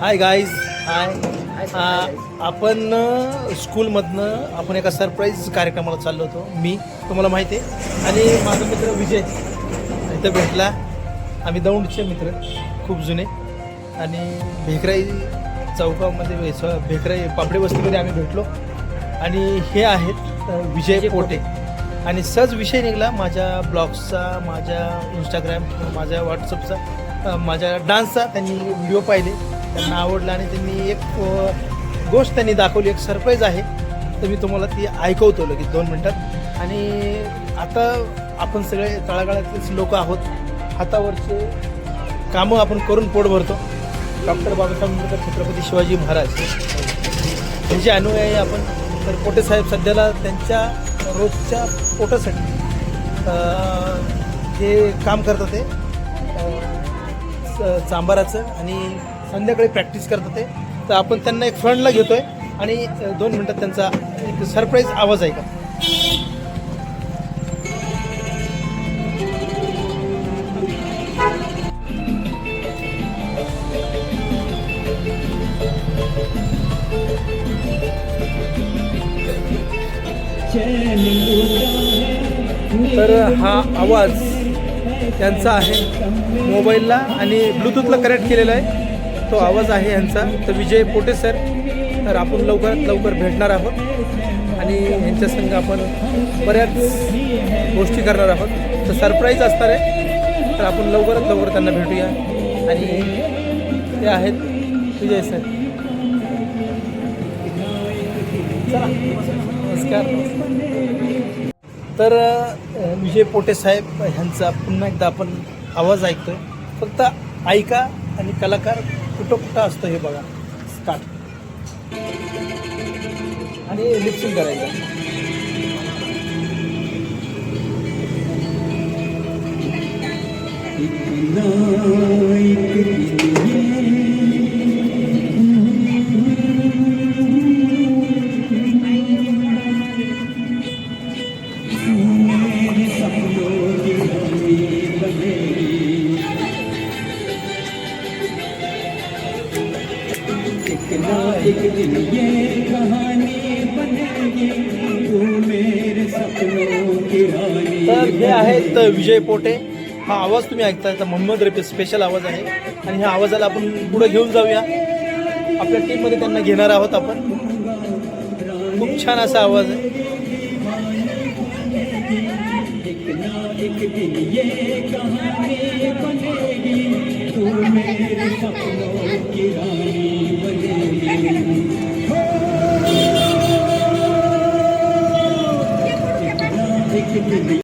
Hi guys hi. आपण स्कूलमधनं आपण एका सरप्राईज कार्यक्रमाला चाललो होतो. मी तुम्हाला माहिती आहे आणि माझा मित्र विजय इथं भेटला. आम्ही दौंडचे मित्र खूप जुने आणि भेकराई चौकामध्ये भेकराई पापडे वस्तीमध्ये आम्ही भेटलो. आणि हे आहेत विजय पोटे. आणि सहज विषय निघाला माझ्या ब्लॉग्सचा, माझ्या इंस्टाग्राम, माझ्या व्हॉट्सअपचा, माझ्या डान्सचा. त्यांनी व्हिडिओ पाहिले, त्यांना आवडला आणि त्यांनी एक गोष्ट त्यांनी दाखवली, एक सरप्राईज आहे. तर मी तुम्हाला ती ऐकवतो लगेच 2 मिनटात. आणि आता आपण सगळे तळागाळातलेच लोक आहोत, हातावरचे कामं आपण करून पोट भरतो. डॉक्टर बाबासाहेब आंबेडकर, छत्रपती शिवाजी महाराज यांचे अनुयायी आपण. तर पोटे साहेब सध्याला त्यांच्या रोजच्या पोटासाठी जे काम करतात ते चांबाराचं आणि संध्याकाळी प्रॅक्टिस करतात ते. तर आपण त्यांना एक फ्रंटला घेतोय आणि 2 मिनटात त्यांचा एक सरप्राईज आवाज ऐका. तर हा आवाज त्यांचा आहे, मोबाईलला आणि ब्लूटूथला कनेक्ट केलेला आहे. तो आवाज आहे यांचा. तर विजय पोटे सर, तर आपण लवकरात लवकर भेटणार आहोत आणि यांच्या संग आपण बऱ्याच गोष्टी करणार आहोत. तर सरप्राईज असणार आहे. तर आपण लवकरात लवकर त्यांना भेटूया. आणि ते आहेत विजय सर. नमस्कार. तर विजय पोटे साहेब ह्यांचा पुन्हा एकदा आपण आवाज ऐकतोय. फक्त ऐका आणि कलाकार कुठं कुठं असतं हे बघा. स्टार्ट आणि लिपसिंग करायचं. एक दिन ये कहानी बनेगी, तू मेरे सपनों की रानी. तर हे आहेत विजय पोटे. हा आवाज तुम्ही ऐकताय तर मोहम्मद रफी स्पेशल आवाज आहे. आणि ह्या आवाजाला आपण पुढे घेऊन जाऊया. आपल्या टीममध्ये त्यांना घेणार आहोत आपण. खूप छान असा आवाज आहे. एक दिन ये कहानी बनेगी, तू मेरे सपनों की रानी बनेगी. एक दिन